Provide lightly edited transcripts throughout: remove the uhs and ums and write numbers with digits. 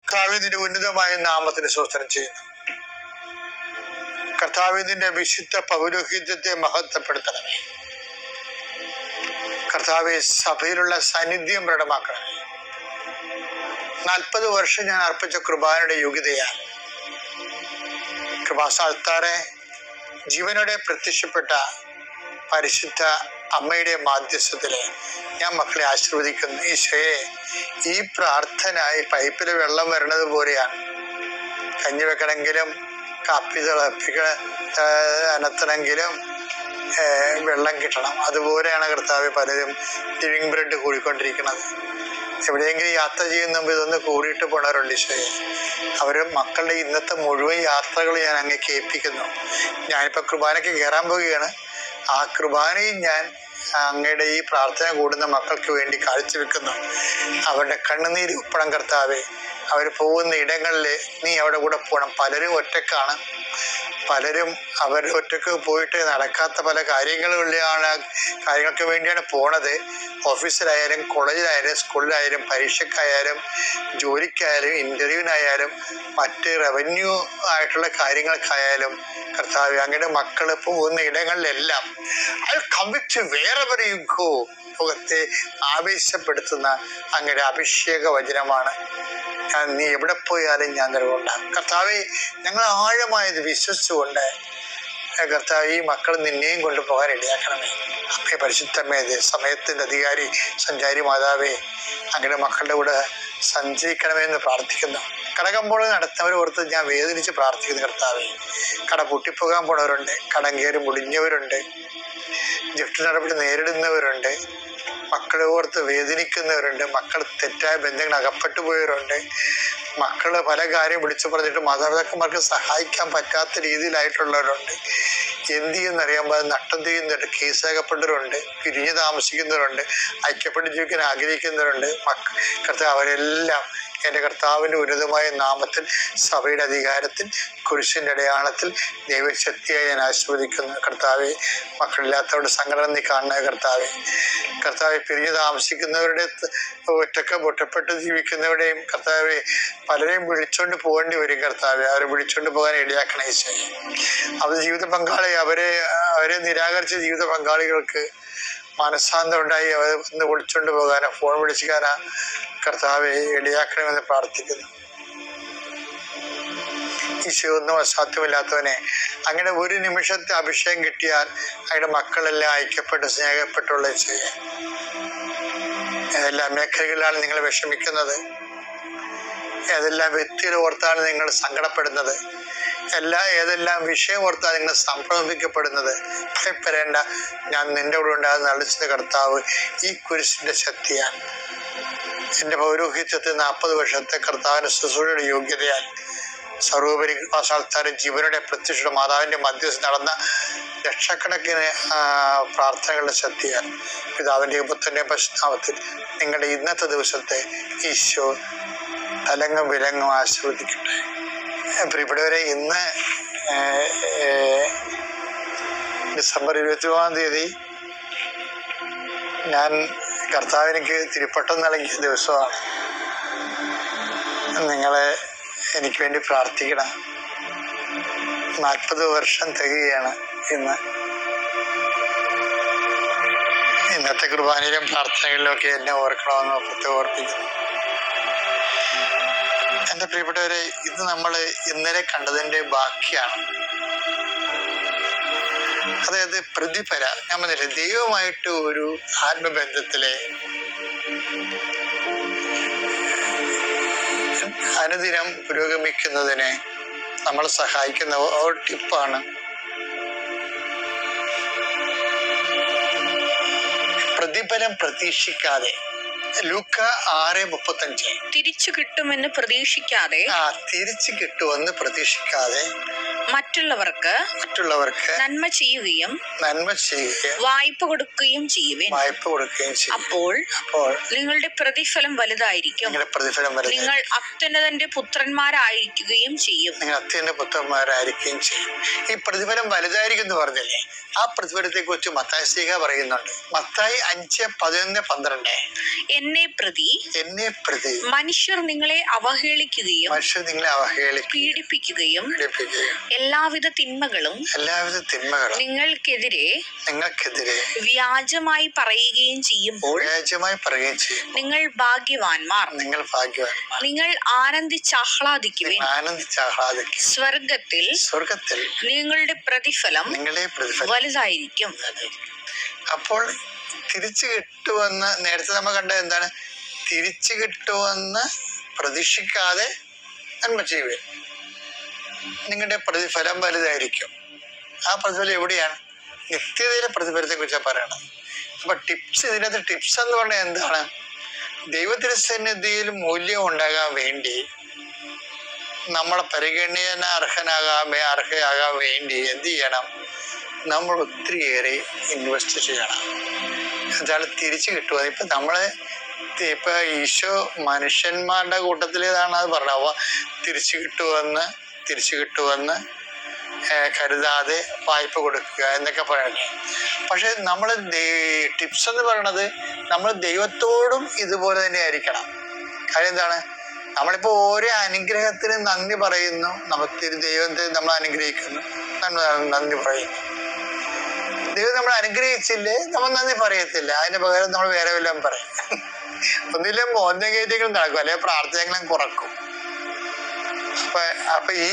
കർത്താവിന്റെ ഉന്നതമായ നാമത്തിന് സ്തോത്രം ചെയ്യുന്നു. കർത്താവിന്റെ വിശുദ്ധ പൗരോഹിത്യത്തെ മഹത്വപ്പെടുത്തണമേ. കർത്താവെ, സഭയിലുള്ള സാന്നിധ്യം പ്രകടമാക്കണമേ. 40 വർഷം ഞാൻ അർപ്പിച്ച കൃപാനയുടെ യോഗ്യതയാൽ കൃപാസ്ഥാനത്താറെ ജീവനോടെ പ്രത്യക്ഷപ്പെട്ട പരിശുദ്ധ അമ്മയുടെ മാധ്യസ്ഥത്തില് ഞാൻ മക്കളെ ആശീർവദിക്കുന്നു. ഈശോയെ, ഈ പ്രാർത്ഥന ഈ പൈപ്പിൽ വെള്ളം വരണത് പോലെയാണ്. കഞ്ഞി വെക്കണമെങ്കിലും കാപ്പി അനത്തണമെങ്കിലും വെള്ളം കിട്ടണം. അതുപോലെയാണ് കർത്താവ് പലരും ലിവിങ് ബ്രെഡ് കൂടിക്കൊണ്ടിരിക്കുന്നത്. എവിടെയെങ്കിലും യാത്ര ചെയ്യുന്ന മുമ്പ് ഇതൊന്ന് കൂടിയിട്ട് പോണവരുണ്ട് ഈശോയെ. അവര് മക്കളുടെ ഇന്നത്തെ മുഴുവൻ യാത്രകൾ ഞാൻ അങ്ങേക്ക് ഏൽപ്പിക്കുന്നു. ഞാനിപ്പോൾ കുർബാനയ്ക്ക് കയറാൻ പോവുകയാണ്. ആ കുർബാനയും ഞാൻ അങ്ങയുടെ ഈ പ്രാർത്ഥന കൂടുന്ന മക്കൾക്ക് വേണ്ടി കാഴ്ചവെക്കുന്നു. അവരുടെ കണ്ണുനീര് ഉപ്പണം കർത്താവെ. അവർ പോകുന്ന ഇടങ്ങളിൽ നീ അവിടെ കൂടെ പോകണം. പലരും ഒറ്റക്കാണ്. പലരും അവർ ഒറ്റക്ക് പോയിട്ട് നടക്കാത്ത പല കാര്യങ്ങൾക്ക് വേണ്ടിയാണ് പോണത്. ഓഫീസിലായാലും കോളേജിലായാലും സ്കൂളിലായാലും പരീക്ഷക്കായാലും ജോലിക്കായാലും ഇൻ്റർവ്യൂവിനായാലും മറ്റ് റവന്യൂ ആയിട്ടുള്ള കാര്യങ്ങൾക്കായാലും കർത്താവ് അങ്ങയുടെ മക്കൾ പോകുന്ന ഇടങ്ങളിലെല്ലാം മുഖത്തെ ആവേശപ്പെടുത്തുന്ന അങ്ങയുടെ അഭിഷേക വചനമാണ്. നീ എവിടെ പോയാലും ഞാൻ നിലകൊണ്ടാകും. കർത്താവെ, ഞങ്ങൾ ആഴമായത് വിശ്വസിച്ചുകൊണ്ട് കർത്താവ് ഈ മക്കൾ നിന്നെയും കൊണ്ടുപോകാൻ ഇടയാക്കണമേ. അമ്മേ, പരിശുദ്ധമേ, സമയത്തിൻ്റെ അധികാരി സഞ്ചാരി മാതാവേ, അങ്ങനെ മക്കളുടെ കൂടെ സഞ്ചരിക്കണമെന്ന് പ്രാർത്ഥിക്കുന്നു. കടകമ്പോൾ നടത്തുന്നവരെ ഓർത്ത് ഞാൻ വേദനിച്ച് പ്രാർത്ഥിക്കുന്നു. കർത്താവെ, കട പൊട്ടിപ്പോകാൻ പോണവരുണ്ട്, കടം കയറി മുടിഞ്ഞവരുണ്ട്, ജപ്തി നടപടി നേരിടുന്നവരുണ്ട്, മക്കളെ ഓർത്ത് വേദനിക്കുന്നവരുണ്ട്, മക്കൾ തെറ്റായ ബന്ധങ്ങൾ അകപ്പെട്ടു പോയവരുണ്ട്, മക്കള് പല കാര്യം വിളിച്ചു പറഞ്ഞിട്ട് മാതാപിതാക്കന്മാർക്ക് സഹായിക്കാൻ പറ്റാത്ത രീതിയിലായിട്ടുള്ളവരുണ്ട്. എന്ത് ചെയ്യുന്നറിയാമ്പോൾ നട്ടം ചെയ്യുന്നുണ്ട്, കേസകപ്പെട്ടവരുണ്ട്, പിരിഞ്ഞു താമസിക്കുന്നവരുണ്ട്, ഐക്യപ്പെട്ട് ജീവിക്കാൻ ആഗ്രഹിക്കുന്നവരുണ്ട്. കർത്താവ് അവരെല്ലാം എൻ്റെ കർത്താവിൻ്റെ ഉന്നതമായ നാമത്തിൽ സഭയുടെ അധികാരത്തിൽ കുരിശിൻ്റെ അടയാളത്തിൽ ദൈവശക്തിയായി ഞാൻ ആസ്വദിക്കുന്നു. കർത്താവെ, മക്കളില്ലാത്തവരുടെ സങ്കടം നീ കാണുന്ന കർത്താവെ. പിരിഞ്ഞു താമസിക്കുന്നവരുടെ ഒറ്റപ്പെട്ട് ജീവിക്കുന്നവരുടെയും കർത്താവെ പലരെയും വിളിച്ചോണ്ട് പോകേണ്ടി വരും. കർത്താവെ, അവരെ വിളിച്ചോണ്ട് പോകാൻ ഇടയാക്കണ ഈശോയെ. അവർ ജീവിത പങ്കാളി അവരെ നിരാകരിച്ച ജീവിത പങ്കാളികൾക്ക് മനസ്സാന്തം ഉണ്ടായി അവരെ ഒന്ന് വിളിച്ചോണ്ട് പോകാനോ ഫോൺ വിളിക്കാനോ കർത്താവെ ഇടയാക്കണമെന്ന് പ്രാർത്ഥിക്കുന്നു. ഈശോ, ഒന്നും അസാധ്യമില്ലാത്തവനെ, അങ്ങനെ ഒരു നിമിഷത്തെ അഭിഷേകം കിട്ടിയാൽ അങ്ങയുടെ മക്കളെല്ലാം ഐക്യപ്പെട്ട് സ്നേഹപ്പെട്ടുള്ള ഈശോയെ. ഏതെല്ലാം മേഖലകളിലാണ് നിങ്ങൾ വിഷമിക്കുന്നത്, ഏതെല്ലാം വ്യക്തികൾ ഓർത്താണ് നിങ്ങൾ സങ്കടപ്പെടുന്നത്, ഏതെല്ലാം വിഷയം ഓർത്താണ് നിങ്ങൾ സംഭ്രമിക്കപ്പെടുന്നത്, ഭയപ്പെടേണ്ട, ഞാൻ നിന്റെ കൂടെ ഉണ്ടാകുന്ന അളിച്ചത് കർത്താവ് ഈ കുരിശിന്റെ ശക്തിയാൽ. എൻ്റെ പൗരോഹിത്യത്തിൽ 40 വർഷത്തെ കർത്താവിൻ്റെ ശുശ്രൂഷയുടെ യോഗ്യതയാൽ സർവോപരി കൃപാസ്ഥാനത്താരും ജീവനുടെ പ്രത്യക്ഷ മാതാവിൻ്റെ മധ്യസ്ഥ നടന്ന ലക്ഷക്കണക്കിന് പ്രാർത്ഥനകളുടെ ശക്തിയാൽ പിതാവിൻ്റെയും പുത്രൻ്റെയും പരിശുദ്ധനാമത്തിൽ നിങ്ങളുടെ ഇന്നത്തെ ദിവസത്തെ ഈശോ തലങ്ങും വിലങ്ങും ആശീർവദിക്കട്ടെ. പ്രിയപ്പെട്ടവരെ, ഇന്ന് ഡിസംബർ 21-ാം തീയതി ഞാൻ കർത്താവിനിക്ക് തിരുപ്പട്ടം നൽകിയ ദിവസമാണ്. നിങ്ങളെ എനിക്ക് വേണ്ടി പ്രാർത്ഥിക്കണം. 40 വർഷം തികയാണ് ഇന്ന്. ഇന്നത്തെ കുർബാനയിലും പ്രാർത്ഥനകളിലും ഒക്കെ എന്നെ ഓർക്കണമെന്ന് പ്രത്യേകം ഓർപ്പിക്കുന്നു. എൻ്റെ പ്രിയപ്പെട്ടവരെ, ഇത് നമ്മൾ ഇന്നലെ കണ്ടതിൻ്റെ ബാക്കിയാണ്. അതായത് പ്രതിഫല, ഞാൻ പറഞ്ഞില്ലേ, ദൈവമായിട്ട് ഒരു ആത്മബന്ധത്തിലെ അനുദിനം പുരോഗമിക്കുന്നതിന് നമ്മളെ സഹായിക്കുന്ന ഒരു ടിപ്പാണ് പ്രതിഫലം പ്രതീക്ഷിക്കാതെ. ലൂക്ക 6:35. തിരിച്ചു കിട്ടുമെന്ന് പ്രതീക്ഷിക്കാതെ മറ്റുള്ളവർക്ക് നന്മ ചെയ്യുകയും വായ്പ കൊടുക്കുകയും ചെയ്യുവിൻ. അപ്പോൾ നിങ്ങളുടെ പ്രതിഫലം വലുതായിരിക്കും. നിങ്ങൾ അത്യുന്നതന്റെ പുത്രന്മാരായിരിക്കുകയും ചെയ്യും. ഈ പ്രതിഫലം വലുതായിരിക്കും എന്ന് പറഞ്ഞല്ലേ, ആ പ്രതിഫലത്തെ കുറിച്ച് മത്തായി ശ്ലീഹ പറയുന്നുണ്ട്. മത്തായി 5:11-12. എന്നെ പ്രതി മനുഷ്യർ നിങ്ങളെ അവഹേളിക്കുകയും പീഡിപ്പിക്കുകയും എല്ലാവിധ തിന്മകളും നിങ്ങൾക്കെതിരെ വ്യാജമായി പറയുകയും ചെയ്യുമ്പോൾ നിങ്ങൾ ഭാഗ്യവാന്മാർ. നിങ്ങൾ ആനന്ദിച്ചാഹ്ലാദിക്കുവിൻ. സ്വർഗത്തിൽ നിങ്ങളുടെ പ്രതിഫലം വലുതായിരിക്കും. അപ്പോൾ തിരിച്ചു കിട്ടുമെന്ന് നേരത്തെ നമ്മൾ കണ്ടത് എന്താണ്? തിരിച്ചു കിട്ടുമെന്ന് പ്രതീക്ഷിക്കാതെ നന്മ ചെയ്യുക, നിങ്ങളുടെ പ്രതിഫലം വലുതായിരിക്കും. ആ പ്രതിഫലം എവിടെയാണ്? നിത്യതയിലെ പ്രതിഫലത്തെ കുറിച്ചാണ് പറയണത്. അപ്പൊ ഇതിനകത്ത് ടിപ്സ് എന്ന് പറഞ്ഞാൽ എന്താണ്? ദൈവത്തിരുസന്നിധിയിൽ മൂല്യം ഉണ്ടാകാൻ വേണ്ടി, നമ്മളെ പരിഗണന അർഹയാകാൻ വേണ്ടി എന്ത് ചെയ്യണം? നമ്മൾ ഒത്തിരിയേറെ ഇൻവെസ്റ്റ് ചെയ്യണം. എന്താണ് തിരിച്ചു കിട്ടുക? ഇപ്പൊ ഈശോ മനുഷ്യന്മാരുടെ കൂട്ടത്തിലേതാണ് അത് പറഞ്ഞത്. അവ തിരിച്ചു കിട്ടുമെന്ന് കരുതാതെ വായ്പ കൊടുക്കുക എന്നൊക്കെ പറയണേ. പക്ഷെ നമ്മൾ ടിപ്സ് എന്ന് പറയണത് നമ്മൾ ദൈവത്തോടും ഇതുപോലെ തന്നെ ആയിരിക്കണം. കാര്യം എന്താണ്? നമ്മളിപ്പോ ഓരോ അനുഗ്രഹത്തിന് നന്ദി പറയുന്നു, ദൈവത്തെ നമ്മൾ അനുഗ്രഹിക്കുന്നു, നന്ദി പറയുന്നു. ദൈവം നമ്മൾ അനുഗ്രഹിച്ചില്ലേ, നമ്മൾ നന്ദി പറയത്തില്ല. അതിന് പകരം നമ്മൾ വേറെ വല്ലതും പറയും. ഒന്നില്ലേ മോന്തം കയറ്റെങ്കിലും നടക്കും, അല്ലെങ്കിൽ പ്രാർത്ഥനകളും കുറക്കും. അപ്പൊ ഈ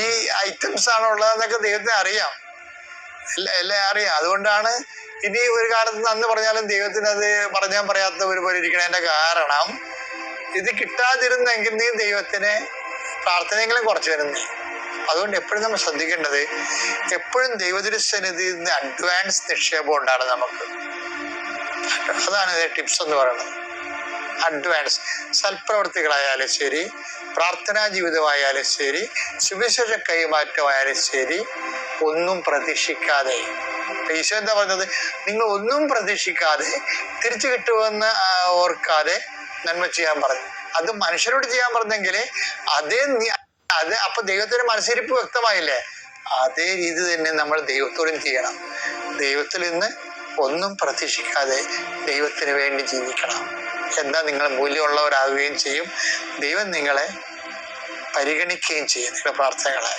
ഐറ്റംസ് ആണ് ഉള്ളതെന്നൊക്കെ ദൈവത്തിന് അറിയാം, എല്ലാം അറിയാം. അതുകൊണ്ടാണ് ഇനി ഒരു കാലത്ത് നന്ദി പറഞ്ഞാലും ദൈവത്തിന് അത് പറയാത്ത പോലെ ഇരിക്കണതിന്റെ കാരണം, ഇത് കിട്ടാതിരുന്നെങ്കിൽ നീ ദൈവത്തിന് പ്രാർത്ഥനയെങ്കിലും കുറച്ച് വരുന്നേ. അതുകൊണ്ട് എപ്പോഴും നമ്മൾ ശ്രദ്ധിക്കേണ്ടത്, എപ്പോഴും ദൈവത്തിരുസന്നിധിയിൽ നിന്ന് അഡ്വാൻസ് നിക്ഷേപം ഉണ്ടാണ് നമുക്ക്. അതാണ് ടിപ്സ് എന്ന് പറയുന്നത്. അഡ്വാൻസ് സൽപ്രവർത്തികളായാലും ശരി, പ്രാർത്ഥനാ ജീവിതമായാലും ശരി, സുവിശേഷ കൈമാറ്റമായാലും ശരി, ഒന്നും പ്രതീക്ഷിക്കാതെ. ഈശോ എന്താ പറഞ്ഞത്? നിങ്ങൾ ഒന്നും പ്രതീക്ഷിക്കാതെ തിരിച്ചു കിട്ടുമെന്ന് ഓർക്കാതെ നന്മ ചെയ്യാൻ പറഞ്ഞു. അത് മനുഷ്യരോട് ചെയ്യാൻ പറഞ്ഞെങ്കിൽ അപ്പൊ ദൈവത്തിന് മനസ്സിരിപ്പ് വ്യക്തമായില്ലേ? അതേ രീതി തന്നെ നമ്മൾ ദൈവത്തോടും ചെയ്യണം. ദൈവത്തിൽ നിന്ന് ഒന്നും പ്രതീക്ഷിക്കാതെ ദൈവത്തിന് വേണ്ടി ജീവിക്കണം. എന്താ നിങ്ങൾ മൂല്യമുള്ളവരാകുകയും ചെയ്യും. ദൈവം നിങ്ങളെ പരിഗണിക്കുകയും ചെയ്യും, നിങ്ങളുടെ പ്രാർത്ഥനകളെ.